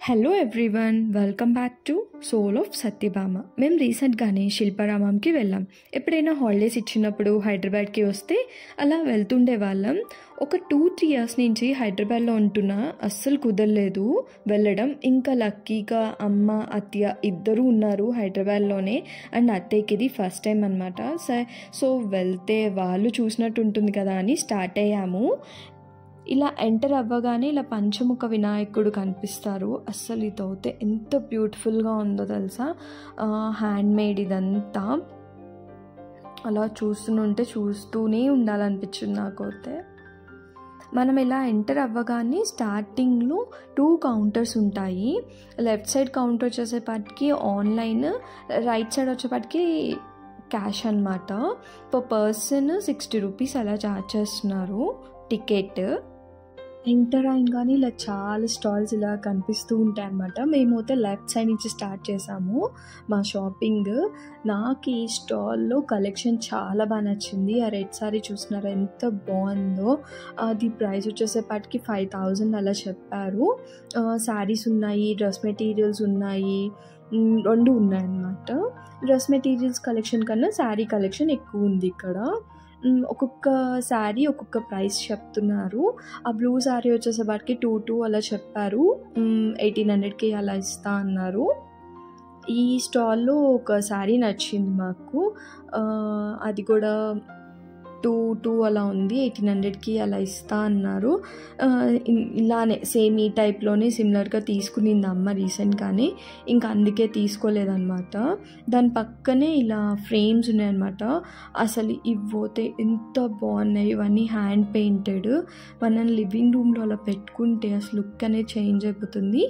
Hello everyone, welcome back to soul of Satyabhama. మేము రీసెంట్గానే శిల్పారామంకి వెళ్ళాం. ఎప్పుడైనా హాలిడేస్ ఇచ్చినప్పుడు హైదరాబాద్కి వస్తే అలా వెళ్తుండే వాళ్ళం. ఒక 2-3 ఇయర్స్ నుంచి హైదరాబాద్లో ఉంటున్నా, అస్సలు కుదరలేదు వెళ్ళడం. ఇంకా లక్కీగా అమ్మ అత్తయ్య ఇద్దరు ఉన్నారు హైదరాబాద్లోనే. అండ్ అత్తయ్యకి ఇది ఫస్ట్ టైం అనమాట. సో వెళ్తే వాళ్ళు చూసినట్టు ఉంటుంది కదా అని స్టార్ట్ అయ్యాము. ఇలా ఎంటర్ అవ్వగానే ఇలా పంచముఖ వినాయకుడు కనిపిస్తారు. అస్సలు ఇదైతే ఎంత బ్యూటిఫుల్గా ఉందో తెలుసా, హ్యాండ్ మేడ్ ఇదంతా. అలా చూస్తూనే ఉండాలనిపించింది నాకైతే. మనం ఇలా ఎంటర్ అవ్వగానే స్టార్టింగ్లో 2 కౌంటర్స్ ఉంటాయి. లెఫ్ట్ సైడ్ కౌంటర్ వచ్చేసేపటికి ఆన్లైన్, రైట్ సైడ్ వచ్చేపటికి క్యాష్ అనమాట. పర్ పర్సన్ 60 రూపీస్ అలా ఛార్జ్ చేస్తున్నారు టికెట్. ఎంటర్ అయ్యంగానే ఇలా చాలా స్టాల్స్ ఇలా కనిపిస్తూ ఉంటాయి అన్నమాట. మేమైతే లెఫ్ట్ సైడ్ నుంచి స్టార్ట్ చేసాము మా షాపింగ్. నాకు ఈ స్టాల్లో కలెక్షన్ చాలా బాగా నచ్చింది. ఆ రెడ్ సారీ చూస్తున్నారా ఎంత బాగుందో. అది ప్రైస్ వచ్చేసేపటికి 5000 అలా చెప్పారు. శారీస్ ఉన్నాయి, డ్రెస్ మెటీరియల్స్ ఉన్నాయి, 2 ఉన్నాయన్నమాట. డ్రెస్ మెటీరియల్స్ కలెక్షన్ కన్నా శారీ కలెక్షన్ ఎక్కువ ఉంది ఇక్కడ. ఒక్కొక్క శారీ ఒక్కొక్క ప్రైస్ చెప్తున్నారు. ఆ బ్లూ శారీ వచ్చేసేపటికి 2 అలా చెప్పారు. 1800కి అలా ఇస్తా అన్నారు. ఈ స్టాల్లో ఒక శారీ నచ్చింది మాకు. అది కూడా 2 అలా ఉంది. 1800కి అలా ఇస్తా అన్నారు. ఇలానే సేమ్ ఈ టైప్లోనే సిమిలర్గా తీసుకునింది అమ్మ రీసెంట్గానే, ఇంకా అందుకే తీసుకోలేదన్నమాట. దాని పక్కనే ఇలా ఫ్రేమ్స్ ఉన్నాయన్నమాట. అసలు ఇవ్వతే ఎంత బాగున్నాయి. ఇవన్నీ హ్యాండ్ పెయింటెడ్. మనం లివింగ్ రూమ్లో అలా పెట్టుకుంటే అసలు లుక్ అనేది చేంజ్ అయిపోతుంది.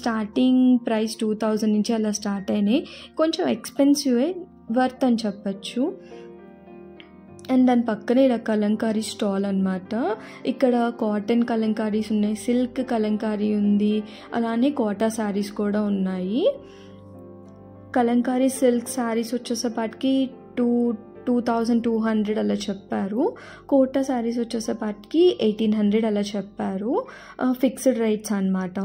స్టార్టింగ్ ప్రైస్ 2000 నుంచి అలా స్టార్ట్ అయినాయి. కొంచెం ఎక్స్పెన్సివే, వర్త్ అని చెప్పచ్చు. అండ్ దాని పక్కనే ఇలా కలంకారీ స్టాల్ అనమాట. ఇక్కడ కాటన్ కలంకారీస్ ఉన్నాయి, సిల్క్ కలంకారీ ఉంది, అలానే కోటా శారీస్ కూడా ఉన్నాయి. కలంకారీ సిల్క్ శారీస్ వచ్చేసేపాటికి 2200 అలా చెప్పారు. కోటా శారీస్ వచ్చేసేపాటికి 1800 అలా చెప్పారు. ఫిక్స్డ్ రేట్స్ అనమాట.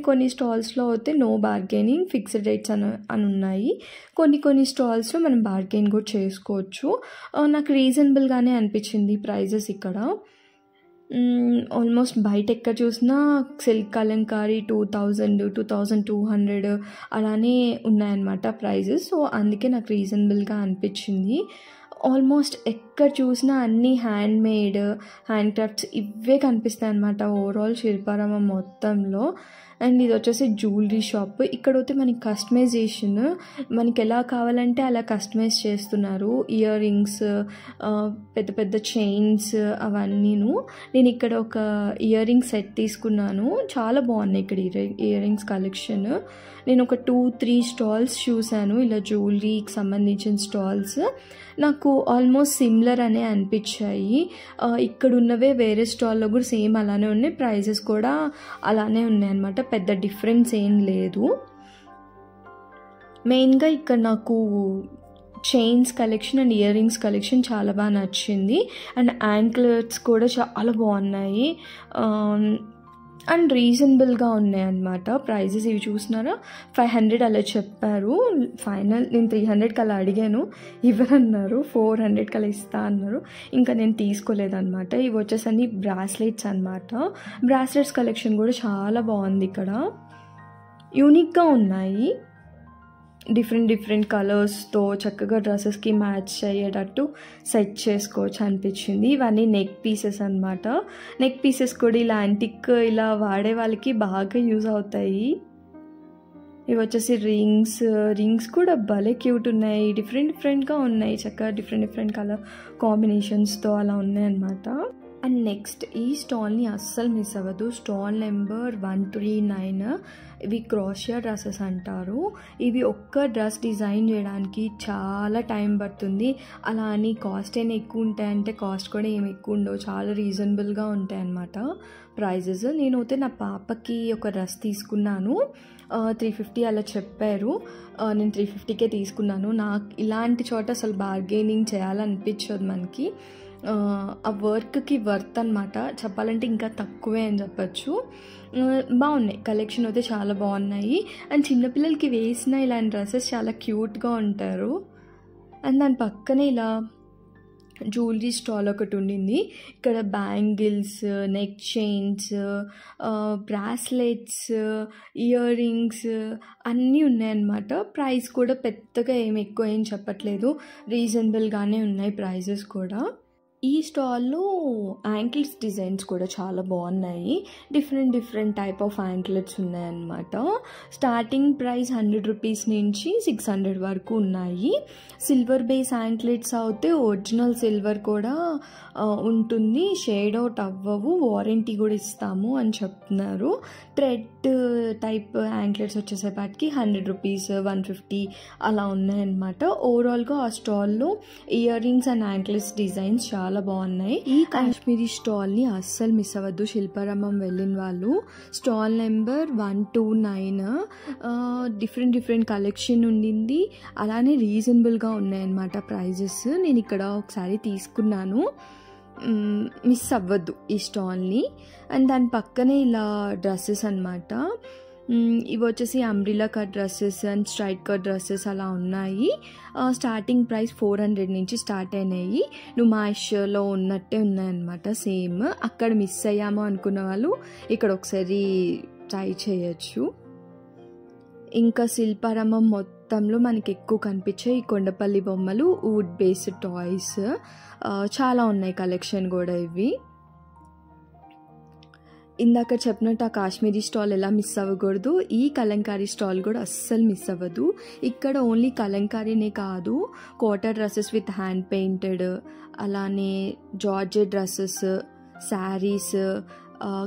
కొన్ని స్టాల్స్లో అయితే నో బార్గెనింగ్, ఫిక్స్డ్ రేట్స్ అని ఉన్నాయి. కొన్ని స్టాల్స్లో మనం బార్గెన్ కూడా చేసుకోవచ్చు. నాకు రీజనబుల్గానే అనిపించింది ప్రైజెస్ ఇక్కడ. ఆల్మోస్ట్ బయట ఎక్కడ చూసినా సిల్క్ కలంకారీ 2000, 2200 అలానే ఉన్నాయన్నమాట ప్రైజెస్. సో అందుకే నాకు రీజనబుల్గా అనిపించింది. ఆల్మోస్ట్ ఎక్కడ చూసినా అన్నీ హ్యాండ్ మేడ్, హ్యాండ్ క్రాఫ్ట్స్ ఇవే కనిపిస్తాయి అన్నమాట ఓవరాల్ శిల్పారామం మొత్తంలో. అండ్ ఇది వచ్చేసి జ్యువెలరీ షాప్. ఇక్కడైతే మనకి కస్టమైజేషన్ మనకి ఎలా కావాలంటే అలా కస్టమైజ్ చేస్తున్నారు. ఇయర్ రింగ్స్, పెద్ద చైన్స్ అవన్నీను. నేను ఇక్కడ ఒక ఇయర్ రింగ్ సెట్ తీసుకున్నాను. చాలా బాగున్నాయి ఇక్కడ ఇయర్ రింగ్స్ కలెక్షన్. నేను ఒక 2-3 స్టాల్స్ చూశాను ఇలా జ్యువెలరీకి సంబంధించిన స్టాల్స్. నాకు ఆల్మోస్ట్ సిమిలర్ అనే అనిపించాయి. ఇక్కడ ఉన్నవే వేరే స్టాల్లో కూడా సేమ్ అలానే ఉన్నాయి, ప్రైజెస్ కూడా అలానే ఉన్నాయి అన్నమాట. పెద్ద డిఫరెన్స్ ఏం లేదు. మెయిన్గా ఇక్కడ నాకు chains collection and ear rings collection చాలా బాగా నచ్చింది. అండ్ యాంక్లెట్స్ కూడా చాలా బాగున్నాయి అండ్ రీజనబుల్గా ఉన్నాయి అన్నమాట ప్రైజెస్. ఇవి చూసినారా 500 అలా చెప్పారు. ఫైనల్ నేను 300కి అలా అడిగాను, ఇవ్వరన్నారు. 400కి అలా ఇస్తా అన్నారు. ఇంకా నేను తీసుకోలేదన్నమాట. ఇవి వచ్చేసరికి బ్రాస్లెట్స్ అనమాట. బ్రాస్లెట్స్ కలెక్షన్ కూడా చాలా బాగుంది ఇక్కడ. యూనిక్గా ఉన్నాయి. డిఫరెంట్ కలర్స్తో చక్కగా డ్రెస్సెస్కి మ్యాచ్ అయ్యేటట్టు సెట్ చేసుకోవచ్చు అనిపించింది. ఇవన్నీ నెక్ పీసెస్ అనమాట. నెక్ పీసెస్ కూడా ఇలా యాంటిక్ ఇలా వాడే వాళ్ళకి బాగా యూజ్ అవుతాయి. ఇవి వచ్చేసి రింగ్స్ కూడా భలే క్యూట్ ఉన్నాయి. డిఫరెంట్గా ఉన్నాయి. చక్కగా డిఫరెంట్ కలర్ కాంబినేషన్స్తో అలా ఉన్నాయన్నమాట. అండ్ నెక్స్ట్ ఈ స్టాల్ని అస్సలు మిస్ అవ్వదు. Stall number 139. ఇవి క్రోషియా డ్రెస్సెస్ అంటారు. ఇవి ఒక్క డ్రెస్ డిజైన్ చేయడానికి చాలా టైం పడుతుంది. అలా అని కాస్ట్ అయినా ఎక్కువ ఉంటాయంటే కాస్ట్ కూడా ఏమి ఎక్కువ ఉండవు, చాలా రీజనబుల్గా ఉంటాయి అన్నమాట ప్రైజెస్. నేనైతే నా పాపకి ఒక డ్రెస్ తీసుకున్నాను. 350 అలా చెప్పారు. నేను 350కే తీసుకున్నాను. నాకు ఇలాంటి చోట అసలు బార్గెనింగ్ చేయాలనిపించదు మనకి. ఆ వర్క్కి వర్త్ అనమాట. చెప్పాలంటే ఇంకా తక్కువే అని చెప్పచ్చు. బాగున్నాయి, కలెక్షన్ అయితే చాలా బాగున్నాయి. అండ్ చిన్నపిల్లలకి వేసిన ఇలాంటి డ్రెస్సెస్ చాలా క్యూట్గా ఉంటారు. అండ్ దాని పక్కనే ఇలా జ్యువెలరీ స్టాల్ ఒకటి ఉండింది. ఇక్కడ bangles, neck chains, bracelets, ear rings అన్నీ ఉన్నాయన్నమాట. ప్రైస్ కూడా పెద్దగా ఏమి ఎక్కువ ఏం చెప్పట్లేదు, రీజనబుల్గానే ఉన్నాయి ప్రైజెస్ కూడా. ఈ స్టాల్లో యాంకిల్స్ డిజైన్స్ కూడా చాలా బాగున్నాయి. డిఫరెంట్ టైప్ ఆఫ్ యాంకిలెట్స్ ఉన్నాయన్నమాట. స్టార్టింగ్ ప్రైస్ 100 రూపీస్ నుంచి 600 వరకు ఉన్నాయి. సిల్వర్ బేస్ యాంకిలెట్స్ అయితే ఒరిజినల్ సిల్వర్ కూడా ఉంటుంది, షేడ్ అవుట్ అవ్వవు, వారంటీ కూడా ఇస్తాము అని చెప్తున్నారు. థ్రెడ్ టైప్ యాంకిలెట్స్ వచ్చేసేపాటికి 100 రూపీస్, 150 అలా ఉన్నాయన్నమాట. ఓవరాల్గా ఆ స్టాల్లో ఇయర్ రింగ్స్ అండ్ యాంకిలెట్స్ డిజైన్స్ చాలా బాగున్నాయి. ఈ కాశ్మీరీ స్టాల్ని అస్సలు మిస్ అవ్వద్దు శిల్పారామం వెళ్ళిన వాళ్ళు. Stall number 129. డిఫరెంట్ కలెక్షన్ ఉండింది, అలానే రీజనబుల్గా ఉన్నాయన్నమాట ప్రైజెస్. నేను ఇక్కడ ఒకసారి తీసుకున్నాను, మిస్ అవ్వద్దు ఈ స్టాల్ని. అండ్ దాని పక్కనే ఇలా డ్రెస్సెస్ అనమాట. ఇవి వచ్చేసి umbrella cut dresses and straight cut dresses అలా ఉన్నాయి. స్టార్టింగ్ ప్రైస్ 400 నుంచి స్టార్ట్ అయినాయి. నుమాయిష్లో ఉన్నట్టే ఉన్నాయన్నమాట, సేమ్. అక్కడ మిస్ అయ్యాము అనుకున్న వాళ్ళు ఇక్కడ ఒకసారి ట్రై చేయొచ్చు. ఇంకా శిల్పారామం మొత్తంలో మనకి ఎక్కువ కనిపించే ఈ కొండపల్లి బొమ్మలు, వుడ్ బేస్డ్ టాయ్స్ చాలా ఉన్నాయి కలెక్షన్ కూడా. ఇవి ఇందాక చెప్పినట్టు ఆ కాశ్మీరీ స్టాల్ ఎలా మిస్ అవ్వకూడదు, ఈ కలంకారీ స్టాల్ కూడా అస్సలు మిస్ అవ్వదు. ఇక్కడ ఓన్లీ కలంకారీనే కాదు, Kota dresses with hand painted, అలానే జార్జెట్ డ్రెస్సెస్, శారీస్,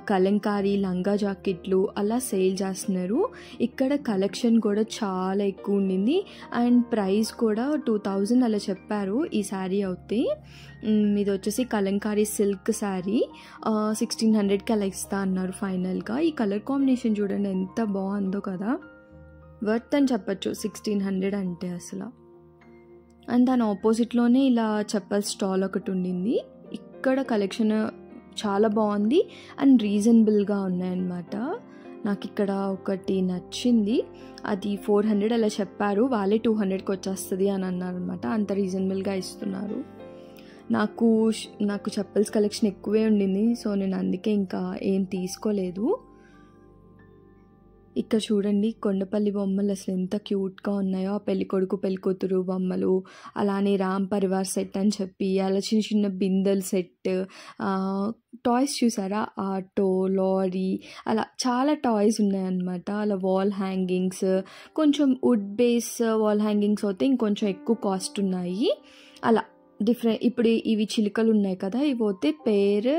కలంకారీ లంగా జాకెట్లు అలా సేల్ చేస్తున్నారు. ఇక్కడ కలెక్షన్ కూడా చాలా ఎక్కువ ఉండింది. అండ్ ప్రైస్ కూడా 2000 అలా చెప్పారు ఈ శారీ అయితే. ఇది వచ్చేసి కలంకారీ సిల్క్ శారీ 1600కి అలా ఇస్తా అన్నారు ఫైనల్గా. ఈ కలర్ కాంబినేషన్ చూడండి ఎంత బాగుందో కదా, వర్త్ అని చెప్పచ్చు 1600 అంటే అసలు. అండ్ దాని ఆపోజిట్లోనే ఇలా చెప్పల్ స్టాల్ ఒకటి ఉండింది. ఇక్కడ కలెక్షన్ చాలా బాగుంది అండ్ రీజనబుల్గా ఉన్నాయన్నమాట. నాకు ఇక్కడ ఒకటి నచ్చింది, అది 400 అలా చెప్పారు, వాళ్ళే 200కి వచ్చేస్తుంది అని అన్నారు అనమాట. అంత రీజనబుల్గా ఇస్తున్నారు. నాకు చెప్పల్స్ కలెక్షన్ ఎక్కువే ఉండింది, సో నేను అందుకే ఇంకా ఏం తీసుకోలేదు. ఇక్కడ చూడండి కొండపల్లి బొమ్మలు అసలు ఎంత క్యూట్గా ఉన్నాయో, ఆ పెళ్ళికొడుకు పెళ్ళికూతురు బొమ్మలు, అలానే రామ్ పరివార్ సెట్ అని చెప్పి అలా చిన్న బిందెల్ సెట్, టాయ్స్ చూసారా, ఆటో, లారీ, అలా చాలా టాయ్స్ ఉన్నాయన్నమాట. అలా వాల్ హ్యాంగింగ్స్, కొంచెం వుడ్ బేస్ వాల్ హ్యాంగింగ్స్ అయితే ఇంకొంచెం ఎక్కువ కాస్ట్ ఉన్నాయి. అలా ఇప్పుడు ఇవి చిలుకలు ఉన్నాయి కదా, ఇవి పోతే పేర్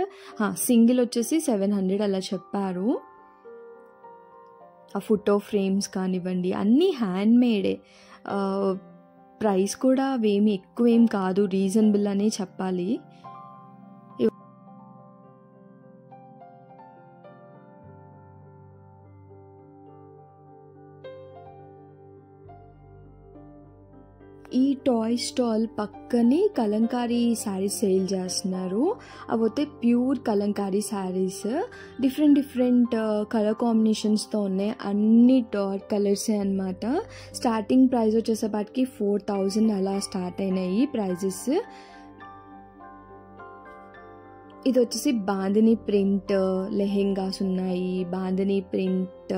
సింగిల్ వచ్చేసి 700 అలా చెప్పారు. ఆ ఫోటో ఫ్రేమ్స్ కానివ్వండి అన్నీ హ్యాండ్ మేడే. ప్రైస్ కూడా అవేమి ఎక్కువేం కాదు, రీజనబుల్ అనే చెప్పాలి. ఈ టాయ్ స్టాల్ పక్కనే కలంకారీ శారీస్ సేల్ చేస్తున్నారు. అవైతే pure Kalamkari saris, different colour కాంబినేషన్స్తో ఉన్నాయి, అన్ని డార్క్ కలర్సే అనమాట. స్టార్టింగ్ ప్రైస్ వచ్చేసేపాటికి 4000 అలా స్టార్ట్ అయినాయి ప్రైజెస్. ఇది వచ్చేసి బాందిని ప్రింట్ లెహెంగాస్ ఉన్నాయి, బాందిని ప్రింట్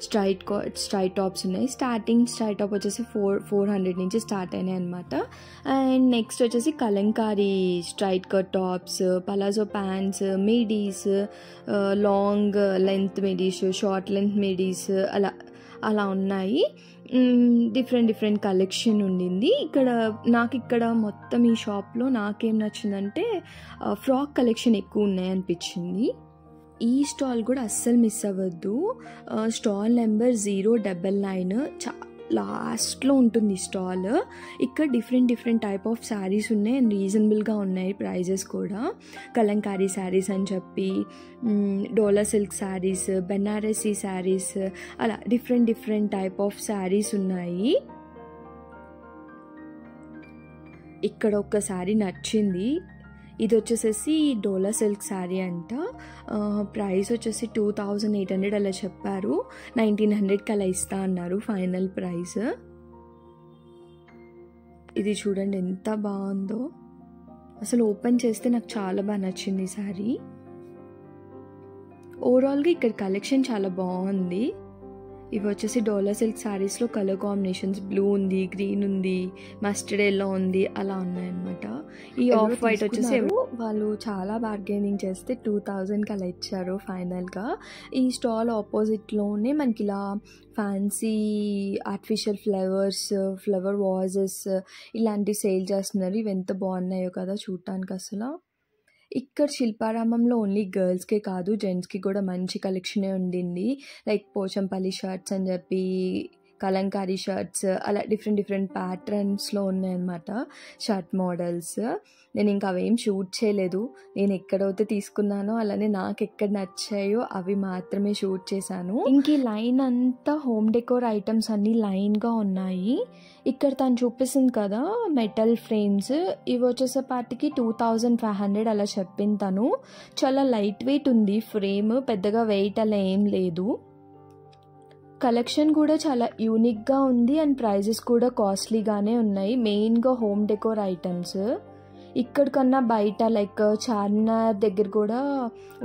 స్ట్రైట్ టాప్స్ ఉన్నాయి. స్టార్టింగ్ స్ట్రైట్ టాప్ వచ్చేసి 400 నుంచి స్టార్ట్ అయినాయి అనమాట. అండ్ నెక్స్ట్ వచ్చేసి Kalamkari straight cut tops, palazzo pants, midis, long length midis, short length midis అలా ఉన్నాయి. డిఫరెంట్ కలెక్షన్ ఉండింది. నాకు ఇక్కడ మొత్తం ఈ షాప్లో నాకేం నచ్చిందంటే ఫ్రాక్ కలెక్షన్ ఎక్కువ ఉన్నాయనిపించింది. ఈ స్టాల్ కూడా అస్సలు మిస్ అవ్వద్దు. స్టాల్ నెంబర్ 099 లాస్ట్లో ఉంటుంది స్టాల్. ఇక్కడ డిఫరెంట్ టైప్ ఆఫ్ శారీస్ ఉన్నాయి అండ్ రీజనబుల్గా ఉన్నాయి ప్రైజెస్ కూడా. కలంకారీ శారీస్ అని చెప్పి, డోలా సిల్క్ శారీస్, బెనారసీ శారీస్, అలా డిఫరెంట్ టైప్ ఆఫ్ శారీస్ ఉన్నాయి. ఇక్కడ ఒక శారీ నచ్చింది, ఇది వచ్చేసేసి డోలా సిల్క్ శారీ అంట. ప్రైస్ వచ్చేసి 2800 అలా చెప్పారు. 1900కి అలా ఇస్తా అన్నారు ఫైనల్ ప్రైస్. ఇది చూడండి ఎంత బాగుందో, అసలు ఓపెన్ చేస్తే నాకు చాలా బాగా నచ్చింది ఈ శారీ. ఓవరాల్గా ఇక్కడ కలెక్షన్ చాలా బాగుంది. ఇవి వచ్చేసి డోలా సిల్క్ శారీస్లో కలర్ కాంబినేషన్స్ బ్లూ ఉంది, గ్రీన్ ఉంది, మస్టర్డ్ ఎల్లో ఉంది, అలా ఉన్నాయన్నమాట. ఈ ఆఫ్ వైట్ వచ్చేసి వాళ్ళు చాలా బార్గెనింగ్ చేస్తే 2000కి అలా ఇచ్చారు ఫైనల్గా. ఈ స్టాల్ ఆపోజిట్లోనే మనకి ఇలా fancy artificial flowers, flower vases ఇలాంటివి సేల్ చేస్తున్నారు. ఇవి ఎంత బాగున్నాయో కదా చూడటానికి అసలు. ఇక్కడ శిల్పారామంలో ఓన్లీ గర్ల్స్కే కాదు, జెంట్స్కి కూడా మంచి కలెక్షనే ఉండింది. లైక్ పోచంపల్లి షర్ట్స్ అని చెప్పి, కలంకారీ షర్ట్స్, అలా డిఫరెంట్ ప్యాటర్న్స్లో ఉన్నాయన్నమాట షర్ట్ మోడల్స్. నేను ఇంకా అవేం షూట్ చేయలేదు. నేను ఎక్కడైతే తీసుకున్నానో అలానే నాకు ఎక్కడ నచ్చాయో అవి మాత్రమే షూట్ చేశాను. ఇంక ఈ లైన్ అంతా హోమ్ డెకోర్ ఐటమ్స్ అన్నీ లైన్గా ఉన్నాయి. ఇక్కడ తను చూపిస్తుంది కదా మెటల్ ఫ్రేమ్స్, ఇవి వచ్చేసేపాటికి 2500 అలా చెప్పింది తను. చాలా లైట్ వెయిట్ ఉంది ఫ్రేమ్, పెద్దగా వెయిట్ అలా ఏం లేదు. కలెక్షన్ కూడా చాలా యూనిక్గా ఉంది అండ్ ప్రైజెస్ కూడా కాస్ట్లీగానే ఉన్నాయి. మెయిన్గా హోమ్ డెకోర్ ఐటమ్స్. ఇక్కడికన్నా బయట లైక్ చార్మినార్ దగ్గర కూడా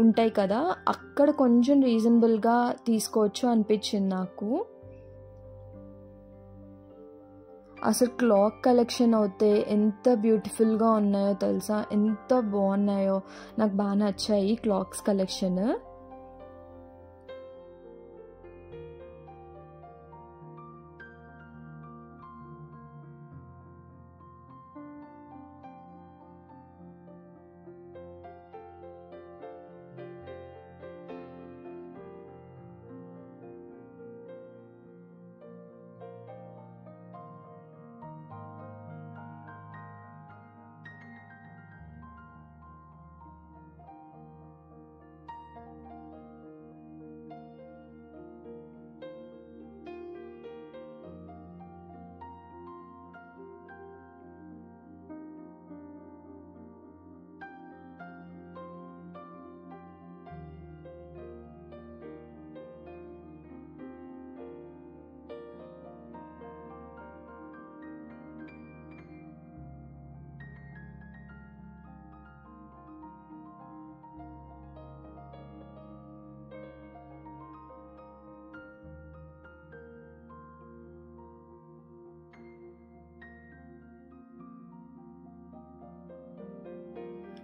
ఉంటాయి కదా, అక్కడ కొంచెం రీజనబుల్గా తీసుకోవచ్చు అనిపించింది నాకు. అసలు క్లాక్ కలెక్షన్ అయితే ఎంత బ్యూటిఫుల్గా ఉన్నాయో తెలుసా, ఎంత బాగున్నాయో, నాకు బాగా నచ్చాయి క్లాక్స్ కలెక్షన్.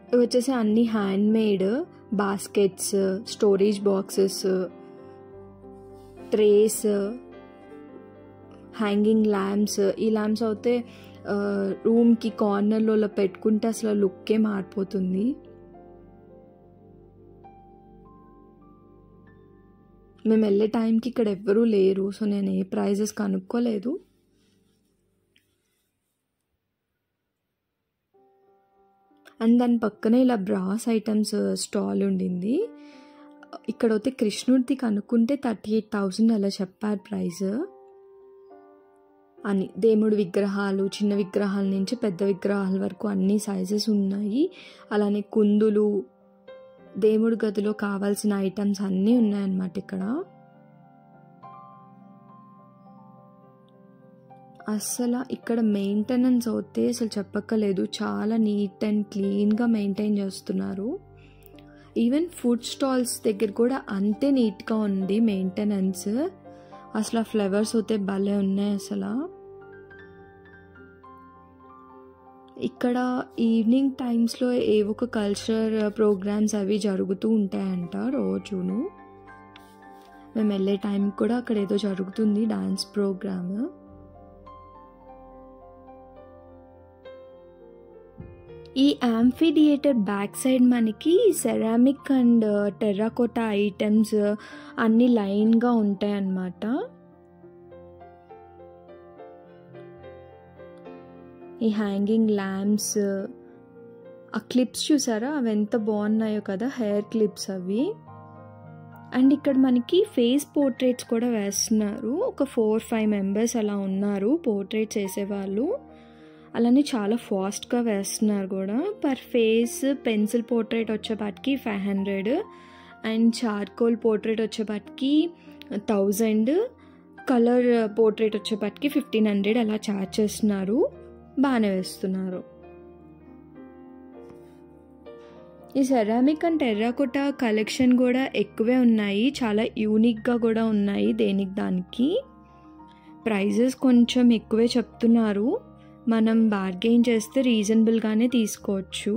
ఇవి వచ్చేసి అన్ని hand made baskets, storage boxes, trace, hanging lamps. ఈ ల్యాంప్స్ అయితే రూమ్కి కార్నర్లో పెట్టుకుంటే అసలు లుక్కే మారిపోతుంది. మేము వెళ్ళే టైంకి ఇక్కడ ఎవ్వరూ లేరు, సో నేను ఏ ప్రైజెస్ కనుక్కోలేదు. అండ్ దాని పక్కనే ఇలా బ్రాస్ ఐటమ్స్ స్టాల్ ఉండింది. ఇక్కడ అయితే కృష్ణుడిది కనుక్కుంటే 38,000 అలా చెప్పారు ప్రైస్ అని. దేవుడి విగ్రహాలు, చిన్న విగ్రహాల నుంచి పెద్ద విగ్రహాల వరకు అన్ని సైజెస్ ఉన్నాయి. అలానే కుందులు, దేవుడి గదిలో కావాల్సిన ఐటమ్స్ అన్నీ ఉన్నాయన్నమాట ఇక్కడ. అసలు ఇక్కడ మెయింటెనెన్స్ అయితే అసలు చెప్పక్కలేదు, చాలా నీట్ అండ్ క్లీన్గా మెయింటైన్ చేస్తున్నారు. ఈవెన్ ఫుడ్ స్టాల్స్ దగ్గర కూడా అంతే నీట్గా ఉంది మెయింటెనెన్స్. అసలు ఆ ఫ్లవర్స్ అయితే భలే ఉన్నాయి అసలు. ఇక్కడ ఈవినింగ్ టైమ్స్లో ఏవో ఒక కల్చరల్ ప్రోగ్రామ్స్ అవి జరుగుతూ ఉంటాయంట రోజును. మేము వెళ్ళే టైంకి కూడా అక్కడ ఏదో జరుగుతుంది డాన్స్ ప్రోగ్రామ్. ఈ యాంఫీ థియేటర్ బ్యాక్ సైడ్ మనకి సెరామిక్ అండ్ టెర్రాకోటా ఐటమ్స్ అన్నీ లైన్గా ఉంటాయన్నమాట. ఈ హ్యాంగింగ్ ల్యాంప్స్, ఆ క్లిప్స్ చూసారా అవి ఎంత బాగున్నాయో కదా, హెయిర్ క్లిప్స్ అవి. అండ్ ఇక్కడ మనకి ఫేస్ పోర్ట్రేట్స్ కూడా వేస్తున్నారు. ఒక 4-5 మెంబర్స్ అలా ఉన్నారు పోర్ట్రేట్స్ వేసేవాళ్ళు. అలానే చాలా ఫాస్ట్గా వేస్తున్నారు కూడా. పర్ ఫేస్ పెన్సిల్ పోర్ట్రేట్ వచ్చేపాటికి 500 అండ్ చార్కోల్ పోర్ట్రేట్ వచ్చేపాటికి 1000, కలర్ పోర్ట్రేట్ వచ్చేపాటికి 1500 అలా ఛార్జ్ చేస్తున్నారు. బాగానే వేస్తున్నారు. ఈ సెరామిక్ అండ్ టెర్రాకోటా కలెక్షన్ కూడా ఎక్కువే ఉన్నాయి, చాలా యూనిక్గా కూడా ఉన్నాయి దేనికి దానికి. ప్రైజెస్ కొంచెం ఎక్కువే చెప్తున్నారు, మనం బార్గెయిన్ చేస్తే రీజనబుల్గానే తీసుకోవచ్చు.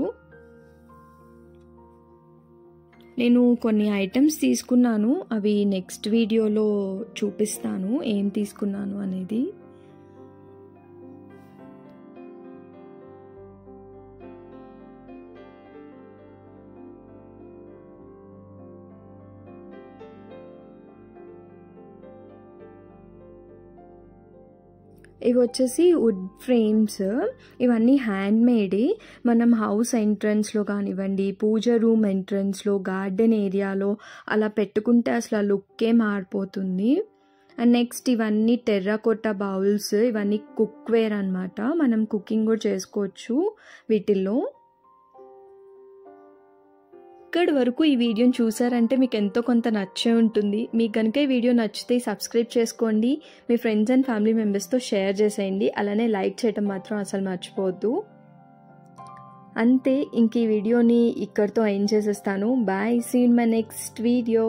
నేను కొన్ని ఐటమ్స్ తీసుకున్నాను, అవి నెక్స్ట్ వీడియోలో చూపిస్తాను ఏం తీసుకున్నాను అనేది. ఇవి వచ్చేసి వుడ్ ఫ్రేమ్స్, ఇవన్నీ హ్యాండ్ మేడే. మనం హౌస్ ఎంట్రన్స్లో కానివ్వండి, పూజ రూమ్ ఎంట్రన్స్లో, గార్డెన్ ఏరియాలో అలా పెట్టుకుంటే అసలు ఆ లుక్కే మారిపోతుంది. అండ్ నెక్స్ట్ ఇవన్నీ టెర్రాకోటా బౌల్స్, ఇవన్నీ కుక్వేర్ అనమాట, మనం కుకింగ్ కూడా చేసుకోవచ్చు వీటిల్లో. ఇక్కడి వరకు ఈ వీడియోని చూసారంటే మీకు ఎంతో కొంత నచ్చే ఉంటుంది. మీకు కనుక ఈ వీడియో నచ్చితే సబ్స్క్రైబ్ చేసుకోండి, మీ ఫ్రెండ్స్ అండ్ ఫ్యామిలీ మెంబర్స్తో షేర్ చేసేయండి, అలానే లైక్ చేయడం మాత్రం అసలు మర్చిపోవద్దు. అంతే, ఇంక ఈ వీడియోని ఇక్కడితో ఎండ్ చేసేస్తాను. Bye, see you in my next video.